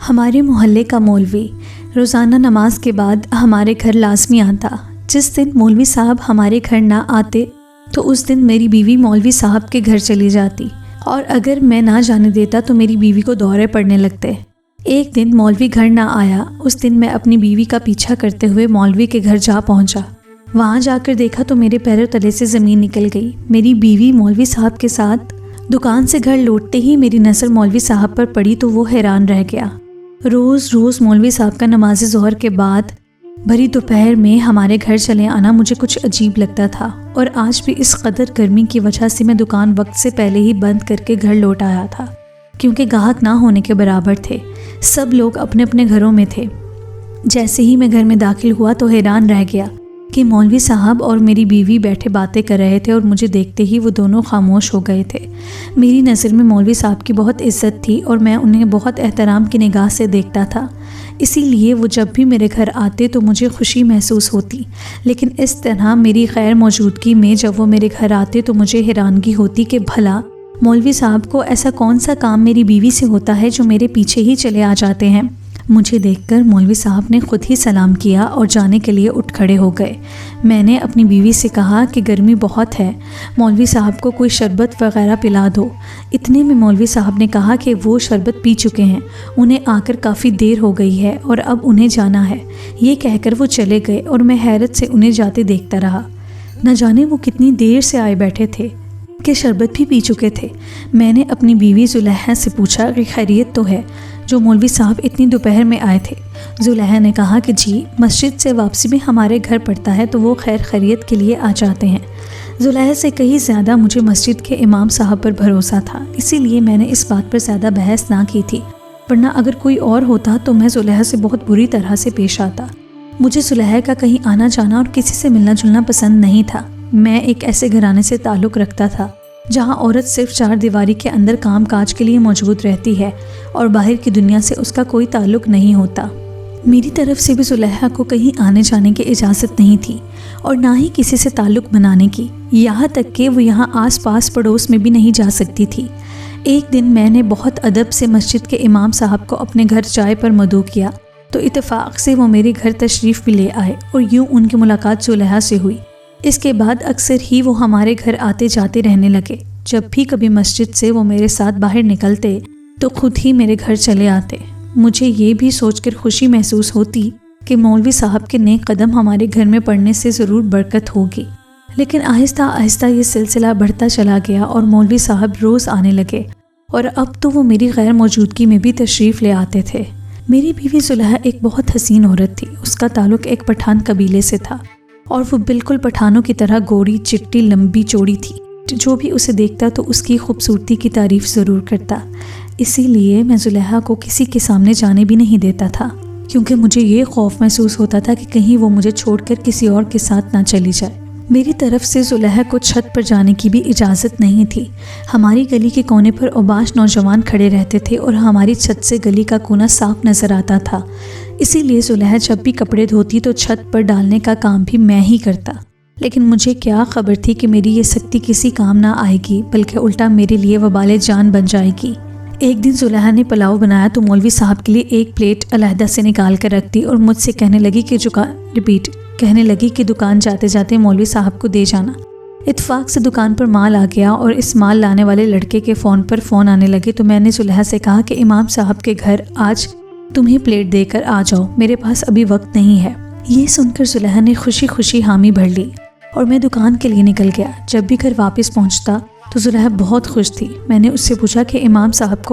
ہمارے محلے کا مولوی روزانہ نماز کے بعد ہمارے گھر لازمی آتا۔ جس دن مولوی صاحب ہمارے گھر نہ آتے تو اس دن میری بیوی مولوی صاحب کے گھر چلی جاتی، اور اگر میں نہ جانے دیتا تو میری بیوی کو دورے پڑنے لگتے۔ ایک دن مولوی گھر نہ آیا۔ اس دن میں اپنی بیوی کا پیچھا کرتے ہوئے مولوی کے گھر جا پہنچا۔ وہاں جا کر دیکھا تو میرے پیروں تلے سے زمین نکل گئی۔ میری بیوی مولوی صاحب کے ساتھ دکان سے گھر لوٹتے ہی میری نظر مولوی صاحب پر پڑی تو وہ حیران رہ گیا۔ روز مولوی صاحب کا نماز ظہر کے بعد بھری دوپہر میں ہمارے گھر چلے آنا مجھے کچھ عجیب لگتا تھا، اور آج بھی اس قدر گرمی کی وجہ سے میں دکان وقت سے پہلے ہی بند کر کے گھر لوٹ آیا تھا، کیونکہ گاہک نہ ہونے کے برابر تھے، سب لوگ اپنے اپنے گھروں میں تھے۔ جیسے ہی میں گھر میں داخل ہوا تو حیران رہ گیا کہ مولوی صاحب اور میری بیوی بیٹھے باتیں کر رہے تھے، اور مجھے دیکھتے ہی وہ دونوں خاموش ہو گئے تھے۔ میری نظر میں مولوی صاحب کی بہت عزت تھی اور میں انہیں بہت احترام کی نگاہ سے دیکھتا تھا، اسی لیے وہ جب بھی میرے گھر آتے تو مجھے خوشی محسوس ہوتی، لیکن اس طرح میری غیر موجودگی میں جب وہ میرے گھر آتے تو مجھے حیرانگی ہوتی کہ بھلا مولوی صاحب کو ایسا کون سا کام میری بیوی سے ہوتا ہے جو میرے پیچھے ہی چلے آ جاتے ہیں۔ مجھے دیکھ کر مولوی صاحب نے خود ہی سلام کیا اور جانے کے لیے اٹھ کھڑے ہو گئے۔ میں نے اپنی بیوی سے کہا کہ گرمی بہت ہے، مولوی صاحب کو کوئی شربت وغیرہ پلا دو۔ اتنے میں مولوی صاحب نے کہا کہ وہ شربت پی چکے ہیں، انہیں آ کر کافی دیر ہو گئی ہے اور اب انہیں جانا ہے۔ یہ کہہ کر وہ چلے گئے اور میں حیرت سے انہیں جاتے دیکھتا رہا۔ نہ جانے وہ کتنی دیر سے آئے بیٹھے تھے کہ شربت بھی پی چکے تھے۔ میں نے اپنی بیوی زلیخا سے پوچھا کہ خیریت تو ہے جو مولوی صاحب اتنی دوپہر میں آئے تھے؟ زلیخا نے کہا کہ جی، مسجد سے واپسی میں ہمارے گھر پڑتا ہے تو وہ خیر خیریت کے لیے آ جاتے ہیں۔ زلیخا سے کہیں زیادہ مجھے مسجد کے امام صاحب پر بھروسہ تھا، اسی لیے میں نے اس بات پر زیادہ بحث نہ کی تھی، ورنہ اگر کوئی اور ہوتا تو میں زلیخا سے بہت بری طرح سے پیش آتا۔ مجھے زلیخا کا کہیں آنا جانا اور کسی سے ملنا جلنا پسند نہیں تھا۔ میں ایک ایسے گھرانے سے تعلق رکھتا تھا جہاں عورت صرف چار دیواری کے اندر کام کاج کے لیے موجود رہتی ہے اور باہر کی دنیا سے اس کا کوئی تعلق نہیں ہوتا۔ میری طرف سے بھی زلیخا کو کہیں آنے جانے کی اجازت نہیں تھی اور نہ ہی کسی سے تعلق بنانے کی، یہاں تک کہ وہ یہاں آس پاس پڑوس میں بھی نہیں جا سکتی تھی۔ ایک دن میں نے بہت ادب سے مسجد کے امام صاحب کو اپنے گھر چائے پر مدعو کیا تو اتفاق سے وہ میرے گھر تشریف بھی لے آئے اور یوں ان کی ملاقات زلیخا سے ہوئی۔ اس کے بعد اکثر ہی وہ ہمارے گھر آتے جاتے رہنے لگے۔ جب بھی کبھی مسجد سے وہ میرے ساتھ باہر نکلتے تو خود ہی میرے گھر چلے آتے۔ مجھے یہ بھی سوچ کر خوشی محسوس ہوتی کہ مولوی صاحب کے نیک قدم ہمارے گھر میں پڑنے سے ضرور برکت ہوگی، لیکن آہستہ آہستہ یہ سلسلہ بڑھتا چلا گیا اور مولوی صاحب روز آنے لگے، اور اب تو وہ میری غیر موجودگی میں بھی تشریف لے آتے تھے۔ میری بیوی زلیخا ایک بہت حسین عورت تھی۔ اس کا تعلق ایک پٹھان قبیلے سے تھا اور وہ بالکل پٹھانوں کی طرح گوری چٹی لمبی چوڑی تھی۔ جو بھی اسے دیکھتا تو اس کی خوبصورتی کی تعریف ضرور کرتا، اسی لیے میں زلیخا کو کسی کے سامنے جانے بھی نہیں دیتا تھا، کیونکہ مجھے یہ خوف محسوس ہوتا تھا کہ کہیں وہ مجھے چھوڑ کر کسی اور کے ساتھ نہ چلی جائے۔ میری طرف سے زلیخا کو چھت پر جانے کی بھی اجازت نہیں تھی۔ ہماری گلی کے کونے پر اوباش نوجوان کھڑے رہتے تھے اور ہماری چھت سے گلی کا کونا صاف نظر آتا تھا، اسی لیے زلیخا جب بھی کپڑے دھوتی تو چھت پر ڈالنے کا کام بھی میں ہی کرتا۔ لیکن مجھے کیا خبر تھی کہ میری یہ سختی کسی کام نہ آئے گی، بلکہ الٹا میرے لیے وبال جان بن جائے گی۔ ایک دن زلیخا نے پلاؤ بنایا تو مولوی صاحب کے لیے ایک پلیٹ علیحدہ سے نکال کر رکھ دی اور مجھ سے کہنے لگی کہ دکان جاتے جاتے مولوی صاحب کو دے جانا۔ اتفاق سے دکان پر مال آ گیا اور اس مال لانے والے لڑکے کے فون پر فون آنے لگے تو میں نے زلیخا سے کہا کہ امام صاحب کے گھر آج تمہیں پلیٹ دے کر آ جاؤ، میرے پاس ابھی وقت نہیں ہے۔ یہ سن کر زلیخا نے خوشی خوشی حامی بھر لی اور میں دکان کے لیے نکل گیا۔ جب بھی گھر واپس پہنچتا تو زلیخا بہت خوش تھی۔ میں نے اس سے پوچھا کہ امام صاحب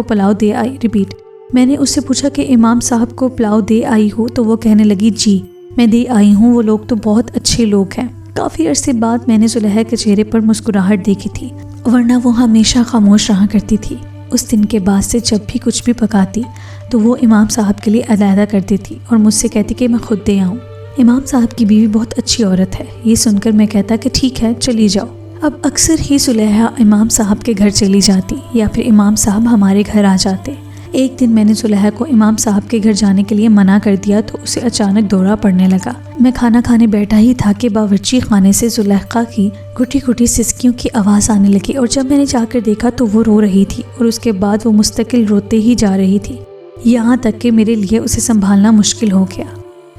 کو پلاؤ دے آئی ہو تو وہ کہنے لگی جی میں دے آئی ہوں، وہ لوگ تو بہت اچھے لوگ ہیں۔ کافی عرصے بعد میں نے زلیخا کے چہرے پر مسکراہٹ دیکھی تھی، ورنہ وہ ہمیشہ خاموش رہا کرتی تھی۔ اس دن کے بعد سے جب بھی کچھ بھی پکاتی تو وہ امام صاحب کے لیے علیحدہ کرتی تھی اور مجھ سے کہتی کہ میں خود دے آؤں۔ امام صاحب کی بیوی بہت اچھی عورت ہے، یہ سن کر میں کہتا کہ ٹھیک ہے چلی جاؤ۔ اب اکثر ہی زلیخا امام صاحب کے گھر چلی جاتی یا پھر امام صاحب ہمارے گھر آ جاتے۔ ایک دن میں نے زلیخا کو امام صاحب کے گھر جانے کے لیے منع کر دیا تو اسے اچانک دورہ پڑنے لگا۔ میں کھانا کھانے بیٹھا ہی تھا کہ باورچی خانے سے زلیخا کی گھٹی گھٹی سسکیوں کی آواز آنے لگی، اور جب میں نے جا کر دیکھا تو وہ رو رہی تھی اور اس کے بعد وہ مستقل روتے ہی جا رہی تھی۔ یہاں تک کہ میرے لیے اسے سنبھالنا مشکل ہو گیا۔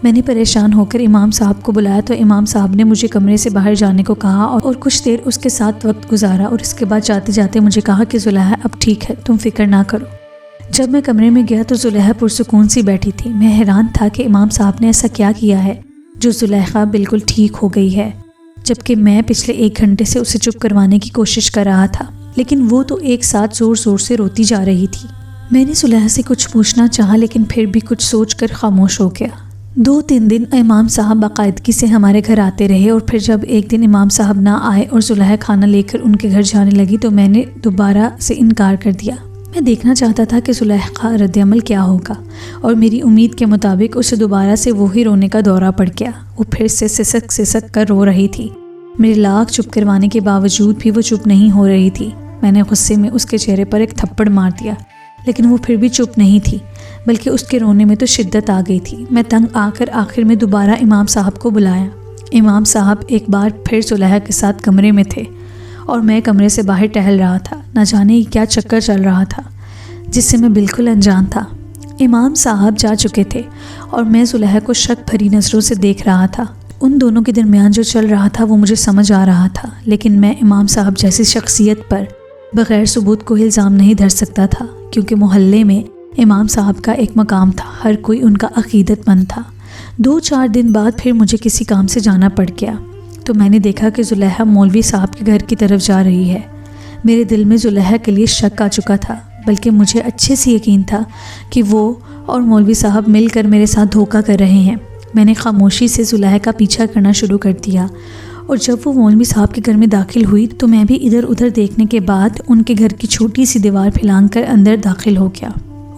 میں نے پریشان ہو کر امام صاحب کو بلایا تو امام صاحب نے مجھے کمرے سے باہر جانے کو کہا اور کچھ دیر اس کے ساتھ وقت گزارا، اور اس کے بعد جاتے جاتے مجھے کہا کہ زلیخا اب ٹھیک ہے، تم فکر نہ کرو۔ جب میں کمرے میں گیا تو زلیخا پرسکون سی بیٹھی تھی۔ میں حیران تھا کہ امام صاحب نے ایسا کیا کیا ہے جو زلیخا بالکل ٹھیک ہو گئی ہے، جبکہ میں پچھلے 1 گھنٹے سے اسے چپ کروانے کی کوشش کر رہا تھا، لیکن وہ تو ایک ساتھ زور زور سے روتی جا رہی تھی۔ میں نے زلیخا سے کچھ پوچھنا چاہا لیکن پھر بھی کچھ سوچ کر خاموش ہو گیا۔ 2-3 دن امام صاحب باقاعدگی سے ہمارے گھر آتے رہے، اور پھر جب ایک دن امام صاحب نہ آئے اور زلیخا کھانا لے کر ان کے گھر جانے لگی تو میں نے دوبارہ سے انکار کر دیا۔ میں دیکھنا چاہتا تھا کہ زلیخا کا رد عمل کیا ہوگا، اور میری امید کے مطابق اسے دوبارہ سے وہی رونے کا دورہ پڑ گیا۔ وہ پھر سے سسک سسک کر رو رہی تھی۔ میرے لاکھ چپ کروانے کے باوجود بھی وہ چپ نہیں ہو رہی تھی۔ میں نے غصے میں اس کے چہرے پر ایک تھپڑ مار دیا، لیکن وہ پھر بھی چپ نہیں تھی، بلکہ اس کے رونے میں تو شدت آ گئی تھی۔ میں تنگ آ کر آخر میں دوبارہ امام صاحب کو بلایا۔ امام صاحب ایک بار پھر زلیخا کے ساتھ کمرے میں تھے، اور میں کمرے سے باہر ٹہل رہا تھا۔ نہ جانے کیا چکر چل رہا تھا جس سے میں بالکل انجان تھا۔ امام صاحب جا چکے تھے اور میں زلیخا کو شک بھری نظروں سے دیکھ رہا تھا۔ ان دونوں کے درمیان جو چل رہا تھا وہ مجھے سمجھ آ رہا تھا، لیکن میں امام صاحب جیسی شخصیت پر بغیر ثبوت کو الزام نہیں دھر سکتا تھا، کیونکہ محلے میں امام صاحب کا ایک مقام تھا، ہر کوئی ان کا عقیدت مند تھا۔ 2-4 دن بعد پھر مجھے کسی کام سے جانا پڑ گیا تو میں نے دیکھا کہ زلیخا مولوی صاحب کے گھر کی طرف جا رہی ہے۔ میرے دل میں زلیخا کے لیے شک آ چکا تھا، بلکہ مجھے اچھے سے یقین تھا کہ وہ اور مولوی صاحب مل کر میرے ساتھ دھوکہ کر رہے ہیں۔ میں نے خاموشی سے زلیخا کا پیچھا کرنا شروع کر دیا، اور جب وہ مولوی صاحب کے گھر میں داخل ہوئی تو میں بھی ادھر ادھر دیکھنے کے بعد ان کے گھر کی چھوٹی سی دیوار پھلانگ کر اندر داخل ہو گیا۔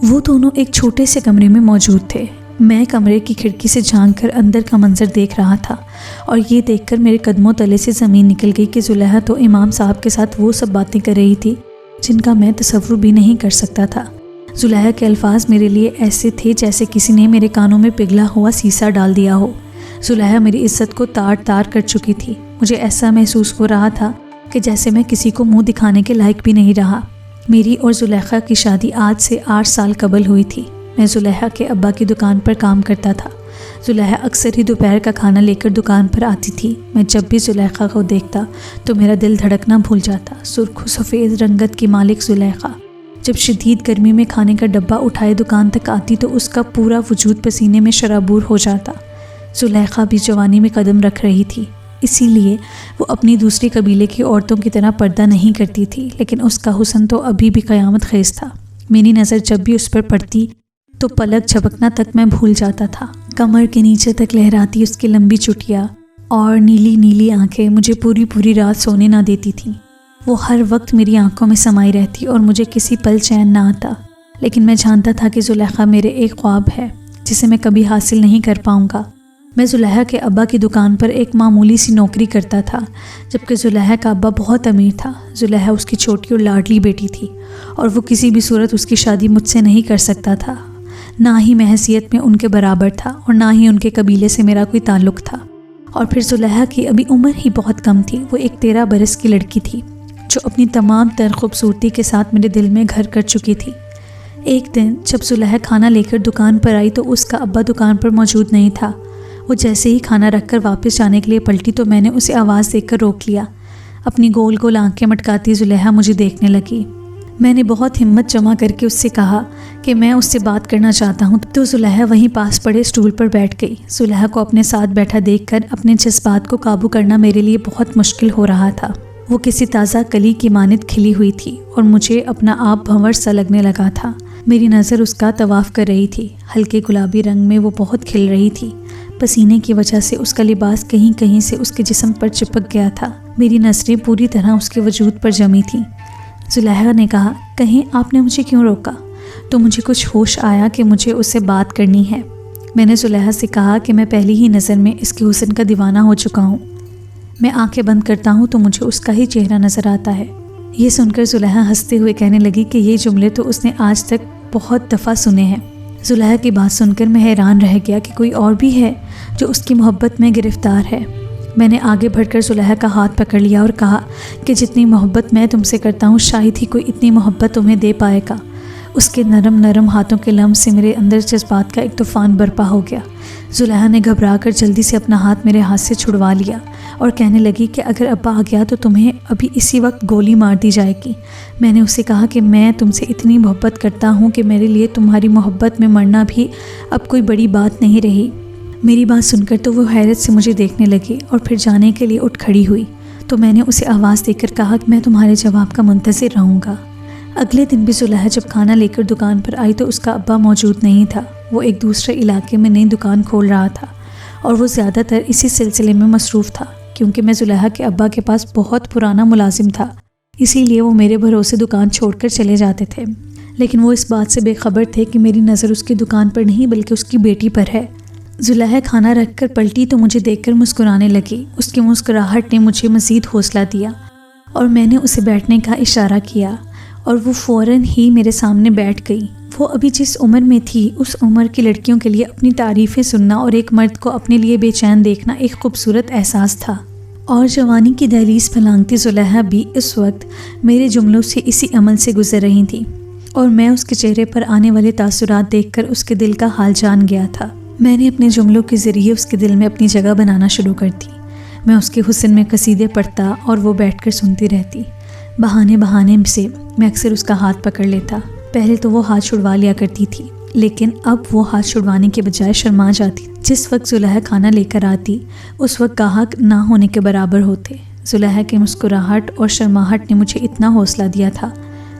وہ دونوں ایک چھوٹے سے کمرے میں موجود تھے۔ میں کمرے کی کھڑکی سے جھانک کر اندر کا منظر دیکھ رہا تھا، اور یہ دیکھ کر میرے قدموں تلے سے زمین نکل گئی کہ زلیخا تو امام صاحب کے ساتھ وہ سب باتیں کر رہی تھی جن کا میں تصور بھی نہیں کر سکتا تھا۔ زلیخا کے الفاظ میرے لیے ایسے تھے جیسے کسی نے میرے کانوں میں پگھلا ہوا سیسا ڈال دیا ہو۔ زلیخا میری عزت کو تار تار کر چکی تھی۔ مجھے ایسا محسوس ہو رہا تھا کہ جیسے میں کسی کو منہ دکھانے کے لائق بھی نہیں رہا۔ میری اور زلیخا کی شادی آج سے 8 سال قبل ہوئی تھی۔ میں زلیخا کے ابا کی دکان پر کام کرتا تھا۔ زلیخا اکثر ہی دوپہر کا کھانا لے کر دکان پر آتی تھی۔ میں جب بھی زلیخا کو دیکھتا تو میرا دل دھڑکنا بھول جاتا۔ سرخ و سفید رنگت کی مالک زلیخا جب شدید گرمی میں کھانے کا ڈبہ اٹھائے دکان تک آتی تو اس کا پورا وجود پسینے میں شرابور ہو جاتا۔ زلیخا بھی جوانی میں قدم رکھ رہی تھی، اسی لیے وہ اپنی دوسری قبیلے کی عورتوں کی طرح پردہ نہیں کرتی تھی، لیکن اس کا حسن تو ابھی بھی قیامت خیز تھا۔ میری نظر جب بھی اس پر پڑتی تو پلک جھپکنا تک میں بھول جاتا تھا۔ کمر کے نیچے تک لہراتی اس کی لمبی چٹیا اور نیلی نیلی آنکھیں مجھے پوری رات سونے نہ دیتی تھیں۔ وہ ہر وقت میری آنکھوں میں سمائی رہتی اور مجھے کسی پل چین نہ آتا، لیکن میں جانتا تھا کہ زلیخا میرے ایک خواب ہے جسے میں کبھی حاصل نہیں کر پاؤں گا۔ میں زلیخا کے ابا کی دکان پر ایک معمولی سی نوکری کرتا تھا، جبکہ زلیخا کا ابا بہت امیر تھا۔ زلیخا اس کی چھوٹی اور لاڈلی بیٹی تھی، اور وہ کسی بھی صورت اس کی شادی مجھ سے نہیں کر سکتا تھا۔ نہ ہی میں حیثیت میں ان کے برابر تھا اور نہ ہی ان کے قبیلے سے میرا کوئی تعلق تھا۔ اور پھر زلیخا کی ابھی عمر ہی بہت کم تھی۔ وہ ایک 13 برس کی لڑکی تھی جو اپنی تمام تر خوبصورتی کے ساتھ میرے دل میں گھر کر چکی تھی۔ ایک دن جب زلیخا کھانا لے کر دکان پر آئی تو اس کا ابا دکان پر موجود نہیں تھا۔ وہ جیسے ہی کھانا رکھ کر واپس جانے کے لیے پلٹی تو میں نے اسے آواز دیکھ کر روک لیا۔ اپنی گول گول آنکھیں مٹکاتی زلیخا مجھے دیکھنے لگی۔ میں نے بہت ہمت جمع کر کے اس سے کہا کہ میں اس سے بات کرنا چاہتا ہوں، تو زلیخا وہیں پاس پڑے اسٹول پر بیٹھ گئی۔ زلیخا کو اپنے ساتھ بیٹھا دیکھ کر اپنے جذبات کو قابو کرنا میرے لیے بہت مشکل ہو رہا تھا۔ وہ کسی تازہ کلی کی مانند کھلی ہوئی تھی اور مجھے اپنا آپ بھنور سا لگنے لگا تھا۔ میری نظر اس کا طواف کر رہی تھی۔ ہلکے گلابی رنگ میں وہ بہت کھل رہی تھی۔ پسینے کی وجہ سے اس کا لباس کہیں کہیں سے اس کے جسم پر چپک گیا تھا۔ میری نظریں پوری طرح اس کے وجود پر جمی تھیں۔ زلیخا نے کہا، کہیں آپ نے مجھے کیوں روکا؟ تو مجھے کچھ ہوش آیا کہ مجھے اس سے بات کرنی ہے۔ میں نے زلیخا سے کہا کہ میں پہلی ہی نظر میں اس کے حسن کا دیوانہ ہو چکا ہوں۔ میں آنکھیں بند کرتا ہوں تو مجھے اس کا ہی چہرہ نظر آتا ہے۔ یہ سن کر زلیخا ہنستے ہوئے کہنے لگی کہ یہ جملے تو اس نے آج تک بہت دفعہ سنے ہیں۔ زلیخا کی بات سن کر میں حیران رہ گیا کہ کوئی اور بھی ہے جو اس کی محبت میں گرفتار ہے۔ میں نے آگے بڑھ کر زلیخا کا ہاتھ پکڑ لیا اور کہا کہ جتنی محبت میں تم سے کرتا ہوں شاید ہی کوئی اتنی محبت تمہیں دے پائے گا۔ اس کے نرم نرم ہاتھوں کے لمس سے میرے اندر جذبات کا ایک طوفان برپا ہو گیا۔ زلیخا نے گھبرا کر جلدی سے اپنا ہاتھ میرے ہاتھ سے چھڑوا لیا اور کہنے لگی کہ اگر ابا آ گیا تو تمہیں ابھی اسی وقت گولی مار دی جائے گی۔ میں نے اسے کہا کہ میں تم سے اتنی محبت کرتا ہوں کہ میرے لیے تمہاری محبت میں مرنا بھی اب کوئی بڑی بات نہیں رہی۔ میری بات سن کر تو وہ حیرت سے مجھے دیکھنے لگی اور پھر جانے کے لیے اٹھ کھڑی ہوئی تو میں نے اسے آواز دے کر کہا کہ میں تمہارے جواب کا منتظر رہوں گا۔ اگلے دن بھی زلیخا جب کھانا لے کر دکان پر آئی تو اس کا ابا موجود نہیں تھا۔ وہ ایک دوسرے علاقے میں نئی دکان کھول رہا تھا اور وہ زیادہ تر اسی سلسلے میں مصروف تھا کیونکہ میں زلیخا کے ابا کے پاس بہت پرانا ملازم تھا، اسی لیے وہ میرے بھروسے دکان چھوڑ کر چلے جاتے تھے۔ لیکن وہ اس بات سے بے خبر تھے کہ میری نظر اس کی دکان پر نہیں بلکہ اس کی بیٹی پر ہے۔ زلیخا کھانا رکھ کر پلٹی تو مجھے دیکھ کر مسکرانے لگی۔ اس کی مسکراہٹ نے مجھے مزید حوصلہ دیا اور میں نے اسے بیٹھنے کا اشارہ کیا اور وہ فوراً ہی میرے سامنے بیٹھ گئی۔ وہ ابھی جس عمر میں تھی اس عمر کی لڑکیوں کے لیے اپنی تعریفیں سننا اور ایک مرد کو اپنے لیے بے چین دیکھنا ایک خوبصورت احساس تھا، اور جوانی کی دہلیز پھلانگتی زلیخا بھی اس وقت میرے جملوں سے اسی عمل سے گزر رہی تھی اور میں اس کے چہرے پر آنے والے تاثرات دیکھ کر اس کے دل کا حال جان گیا تھا۔ میں نے اپنے جملوں کے ذریعے اس کے دل میں اپنی جگہ بنانا شروع کر دی۔ میں اس کے حسن میں قصیدے پڑھتا اور وہ بیٹھ کر سنتی رہتی۔ بہانے سے میں اکثر اس کا ہاتھ پکڑ لیتا۔ پہلے تو وہ ہاتھ چھڑوا لیا کرتی تھی لیکن اب وہ ہاتھ چھڑوانے کے بجائے شرما جاتی۔ جس وقت زلیخا کھانا لے کر آتی اس وقت گاہک نہ ہونے کے برابر ہوتے۔ زلیخا کی مسکراہٹ اور شرماہٹ نے مجھے اتنا حوصلہ دیا تھا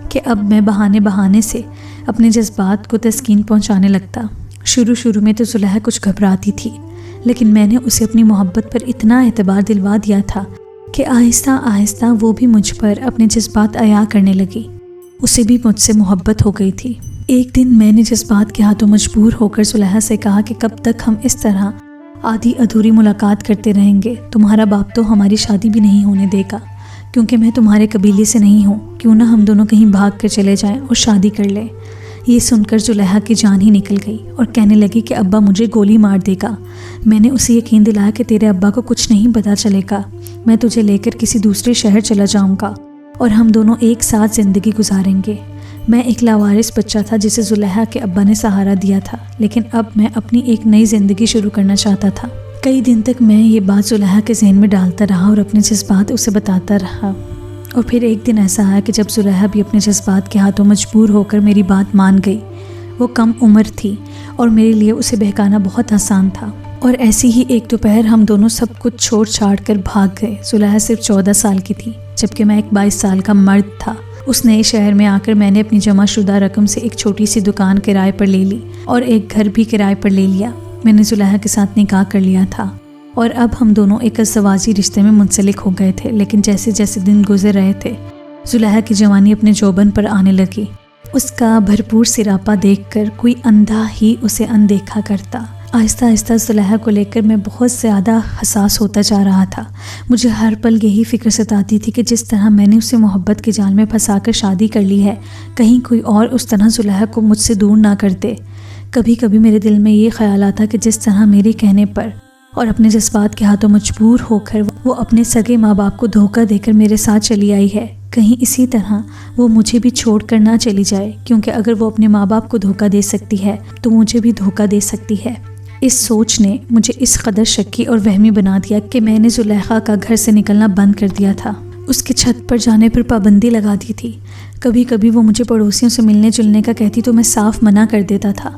کہ اب میں بہانے سے اپنے جذبات کو تسکین پہنچانے لگتا۔ شروع میں تو زلیخا کچھ گھبراتی تھی لیکن میں نے اسے اپنی محبت پر اتنا اعتبار دلوا دیا تھا کہ آہستہ آہستہ وہ بھی مجھ پر اپنے جذبات عیاں کرنے لگی۔ اسے بھی مجھ سے محبت ہو گئی تھی۔ ایک دن میں نے جذبات کے ہاتھوں مجبور ہو کر زلیخا سے کہا کہ کب تک ہم اس طرح آدھی ادھوری ملاقات کرتے رہیں گے؟ تمہارا باپ تو ہماری شادی بھی نہیں ہونے دے گا کیونکہ میں تمہارے قبیلے سے نہیں ہوں۔ کیوں نہ ہم دونوں کہیں بھاگ کر چلے جائیں اور شادی کر لیں۔ یہ سن کر زلیخا کی جان ہی نکل گئی اور کہنے لگی کہ ابا مجھے گولی مار دے گا۔ میں نے اسے یقین دلایا کہ تیرے ابا کو کچھ نہیں پتہ چلے گا، میں تجھے لے کر کسی دوسرے شہر چلا جاؤں گا اور ہم دونوں ایک ساتھ زندگی گزاریں گے۔ میں ایک لاوارث بچہ تھا جسے زلیخا کے ابا نے سہارا دیا تھا، لیکن اب میں اپنی ایک نئی زندگی شروع کرنا چاہتا تھا۔ کئی دن تک میں یہ بات زلیخا کے ذہن میں ڈالتا رہا اور اپنے جذبات اسے بتاتا رہا، اور پھر ایک دن ایسا آیا کہ جب زلیخا بھی اپنے جذبات کے ہاتھوں مجبور ہو کر میری بات مان گئی۔ وہ کم عمر تھی اور میرے لیے اسے بہکانا بہت آسان تھا، اور ایسی ہی ایک دوپہر ہم دونوں سب کچھ چھوڑ چھاڑ کر بھاگ گئے۔ زلیخا صرف 14 سال کی تھی جبکہ میں ایک 22 سال کا مرد تھا۔ اس نئے شہر میں آ کر میں نے اپنی جمع شدہ رقم سے ایک چھوٹی سی دکان کرائے پر لے لی اور ایک گھر بھی کرائے پر لے لیا۔ میں نے زلیخا کے ساتھ نکاح کر لیا تھا اور اب ہم دونوں ایک ازدواجی رشتے میں منسلک ہو گئے تھے، لیکن جیسے جیسے دن گزر رہے تھے زلیخا کی جوانی اپنے جوبن پر آنے لگی۔ اس کا بھرپور سراپا دیکھ کر کوئی اندھا ہی اسے اندیکھا کرتا۔ آہستہ آہستہ زلیخا کو لے کر میں بہت زیادہ حساس ہوتا جا رہا تھا۔ مجھے ہر پل یہی فکر ستاتی تھی کہ جس طرح میں نے اسے محبت کے جال میں پھنسا کر شادی کر لی ہے، کہیں کوئی اور اس طرح زلیخا کو مجھ سے دور نہ کر دے۔ کبھی کبھی میرے دل میں یہ خیال آتا کہ جس طرح میرے کہنے پر اور اپنے جذبات کے ہاتھوں مجبور ہو کر وہ اپنے سگے ماں باپ کو دھوکہ دے کر میرے ساتھ چلی آئی ہے، کہیں اسی طرح وہ مجھے بھی چھوڑ کر نہ چلی جائے، کیونکہ اگر وہ اپنے ماں باپ کو دھوکہ دے سکتی ہے تو مجھے بھی دھوکہ دے سکتی ہے۔ اس سوچ نے مجھے اس قدر شکی اور وہمی بنا دیا کہ میں نے زلیخا کا گھر سے نکلنا بند کر دیا تھا۔ اس کی چھت پر جانے پر پابندی لگا دی تھی۔ کبھی کبھی وہ مجھے پڑوسیوں سے ملنے جلنے کا کہتی تو میں صاف منع کر دیتا تھا۔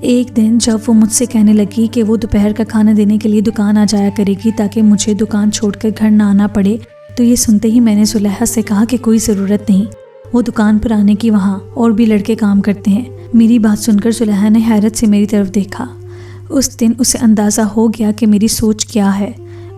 ایک دن جب وہ مجھ سے کہنے لگی کہ وہ دوپہر کا کھانا دینے کے لیے دکان آ جایا کرے گی تاکہ مجھے دکان چھوڑ کر گھر نہ آنا پڑے، تو یہ سنتے ہی میں نے زلیخا سے کہا کہ کوئی ضرورت نہیں، وہ دکان پر آنے کی، وہاں اور بھی لڑکے کام کرتے ہیں۔ میری بات سن کر زلیخا نے حیرت سے میری طرف دیکھا۔ اس دن اسے اندازہ ہو گیا کہ میری سوچ کیا ہے۔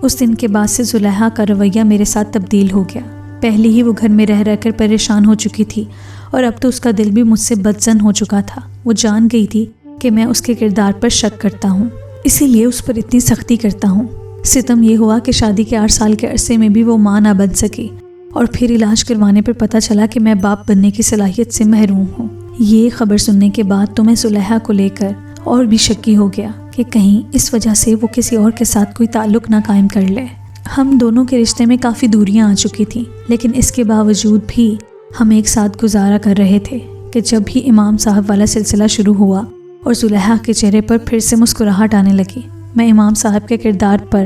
اس دن کے بعد سے زلیخا کا رویہ میرے ساتھ تبدیل ہو گیا۔ پہلے ہی وہ گھر میں رہ رہ کر پریشان ہو چکی تھی اور اب تو اس کا دل بھی مجھ سے بدظن ہو چکا تھا۔ وہ جان گئی تھی کہ میں اس کے کردار پر شک کرتا ہوں، اسی لیے اس پر اتنی سختی کرتا ہوں۔ ستم یہ ہوا کہ شادی کے 8 سال کے عرصے میں بھی وہ ماں نہ بن سکی، اور پھر علاج کروانے پر پتہ چلا کہ میں باپ بننے کی صلاحیت سے محروم ہوں۔ یہ خبر سننے کے بعد تو میں زلیخا کو لے کر اور بھی شکی ہو گیا کہ کہیں اس وجہ سے وہ کسی اور کے ساتھ کوئی تعلق نہ قائم کر لے۔ ہم دونوں کے رشتے میں کافی دوریاں آ چکی تھیں، لیکن اس کے باوجود بھی ہم ایک ساتھ گزارا کر رہے تھے کہ جب بھی امام صاحب والا سلسلہ شروع ہوا اور زلیخا کے چہرے پر پھر سے مسکراہٹ آنے لگی، میں امام صاحب کے کردار پر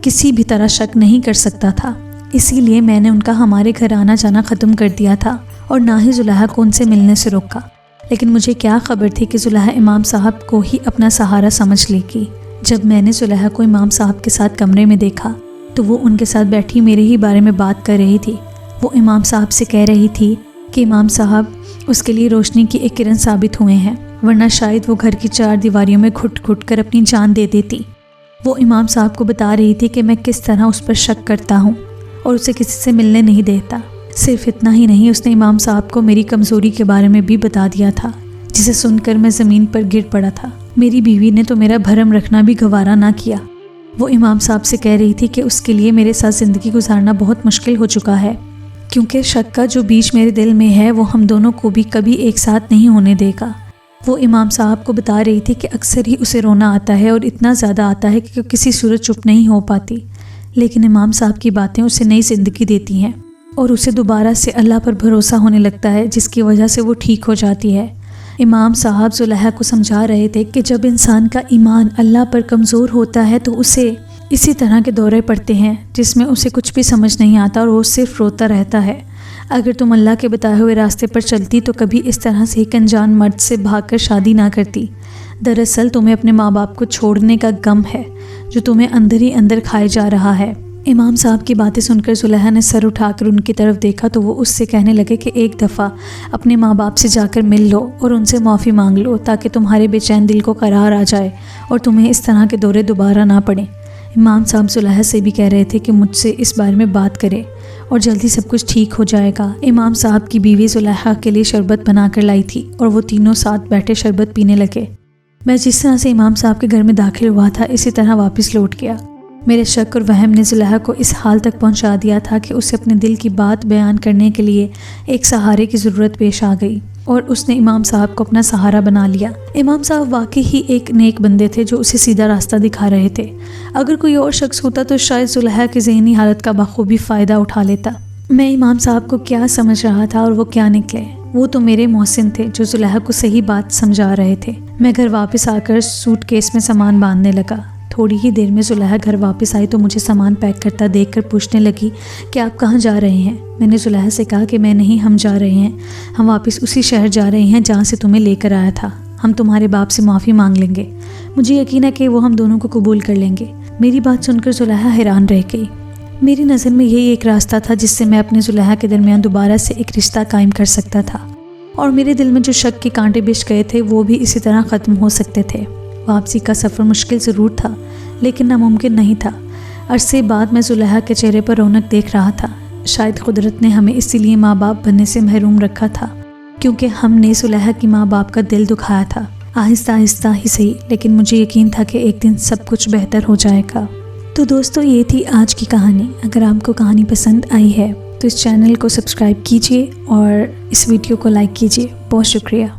کسی بھی طرح شک نہیں کر سکتا تھا، اسی لیے میں نے ان کا ہمارے گھر آنا جانا ختم کر دیا تھا اور نہ ہی زلیخا کو ان سے ملنے سے روکا۔ لیکن مجھے کیا خبر تھی کہ زلیخا امام صاحب کو ہی اپنا سہارا سمجھ لے گی۔ جب میں نے زلیخا کو امام صاحب کے ساتھ کمرے میں دیکھا تو وہ ان کے ساتھ بیٹھی میرے ہی بارے میں بات کر رہی تھی۔ وہ امام صاحب سے کہہ رہی تھی کہ امام صاحب اس کے لیے روشنی کی ایک کرن ثابت ہوئے ہیں، ورنہ شاید وہ گھر کی 4 دیواریوں میں گھٹ گھٹ کر اپنی جان دے دیتی۔ وہ امام صاحب کو بتا رہی تھی کہ میں کس طرح اس پر شک کرتا ہوں اور اسے کسی سے ملنے نہیں دیتا۔ صرف اتنا ہی نہیں، اس نے امام صاحب کو میری کمزوری کے بارے میں بھی بتا دیا تھا، جسے سن کر میں زمین پر گر پڑا تھا۔ میری بیوی نے تو میرا بھرم رکھنا بھی گوارا نہ کیا۔ وہ امام صاحب سے کہہ رہی تھی کہ اس کے لیے میرے ساتھ زندگی گزارنا بہت مشکل ہو چکا ہے، کیونکہ شک کا جو بیج میرے دل میں ہے وہ ہم دونوں کو بھی کبھی ایک ساتھ نہیں ہونے دے گا۔ وہ امام صاحب کو بتا رہی تھی کہ اکثر ہی اسے رونا آتا ہے اور اتنا زیادہ آتا ہے کہ کسی صورت چپ نہیں ہو پاتی، لیکن امام صاحب کی باتیں اسے نئی زندگی دیتی ہیں اور اسے دوبارہ سے اللہ پر بھروسہ ہونے لگتا ہے، جس کی وجہ سے وہ ٹھیک ہو جاتی ہے۔ امام صاحب زلیخا کو سمجھا رہے تھے کہ جب انسان کا ایمان اللہ پر کمزور ہوتا ہے تو اسے اسی طرح کے دورے پڑتے ہیں جس میں اسے کچھ بھی سمجھ نہیں آتا اور وہ صرف روتا رہتا ہے۔ اگر تم اللہ کے بتائے ہوئے راستے پر چلتی تو کبھی اس طرح سے ایک انجان مرد سے بھاگ کر شادی نہ کرتی۔ دراصل تمہیں اپنے ماں باپ کو چھوڑنے کا غم ہے جو تمہیں اندر ہی اندر کھائے جا رہا ہے۔ امام صاحب کی باتیں سن کر زلیخا نے سر اٹھا کر ان کی طرف دیکھا تو وہ اس سے کہنے لگے کہ ایک دفعہ اپنے ماں باپ سے جا کر مل لو اور ان سے معافی مانگ لو، تاکہ تمہارے بے چین دل کو قرار آ جائے اور تمہیں اس طرح کے دورے دوبارہ نہ پڑیں۔ امام صاحب زلیخا سے بھی کہہ رہے تھے کہ مجھ سے اس بارے میں بات کرے اور جلدی سب کچھ ٹھیک ہو جائے گا۔ امام صاحب کی بیوی زلیخا کے لیے شربت بنا کر لائی تھی اور وہ تینوں ساتھ بیٹھے شربت پینے لگے۔ میں جس طرح سے امام صاحب کے گھر میں داخل ہوا تھا اسی طرح واپس لوٹ گیا۔ میرے شک اور وہم نے زلیخا کو اس حال تک پہنچا دیا تھا کہ اسے اپنے دل کی بات بیان کرنے کے لیے ایک سہارے کی ضرورت پیش آ گئی اور اس نے امام صاحب کو اپنا سہارا بنا لیا۔ امام صاحب واقعی ہی ایک نیک بندے تھے جو اسے سیدھا راستہ دکھا رہے تھے۔ اگر کوئی اور شخص ہوتا تو شاید زلیخا کی ذہنی حالت کا بخوبی فائدہ اٹھا لیتا۔ میں امام صاحب کو کیا سمجھ رہا تھا اور وہ کیا نکلے؟ وہ تو میرے محسن تھے جو زلیخا کو صحیح بات سمجھا رہے تھے۔ میں گھر واپس آ کر سوٹ کیس میں سامان باندھنے لگا۔ تھوڑی ہی دیر میں زلیخا گھر واپس آئی تو مجھے سامان پیک کرتا دیکھ کر پوچھنے لگی کہ آپ کہاں جا رہے ہیں؟ میں نے زلیخا سے کہا کہ میں نہیں، ہم جا رہے ہیں، ہم واپس اسی شہر جا رہے ہیں جہاں سے تمہیں لے کر آیا تھا۔ ہم تمہارے باپ سے معافی مانگ لیں گے، مجھے یقین ہے کہ وہ ہم دونوں کو قبول کر لیں گے۔ میری بات سن کر زلیخا حیران رہ گئی۔ میری نظر میں یہی ایک راستہ تھا جس سے میں اپنے زلیخا کے درمیان دوبارہ سے ایک رشتہ قائم کر سکتا تھا، اور میرے دل میں جو شک کے کانٹے بچھ گئے تھے وہ بھی اسی طرح ختم ہو سکتے تھے۔ واپسی کا سفر مشکل ضرور تھا لیکن ناممکن نہیں تھا۔ عرصے بعد میں زلیخا کے چہرے پر رونق دیکھ رہا تھا۔ شاید قدرت نے ہمیں اسی لیے ماں باپ بننے سے محروم رکھا تھا، کیونکہ ہم نے زلیخا کی ماں باپ کا دل دکھایا تھا۔ آہستہ آہستہ ہی صحیح، لیکن مجھے یقین تھا کہ ایک دن سب کچھ بہتر ہو جائے گا۔ تو دوستو، یہ تھی آج کی کہانی۔ اگر آپ کو کہانی پسند آئی ہے تو اس چینل کو سبسکرائب کیجیے اور اس ویڈیو کو لائک کیجیے۔ بہت شکریہ۔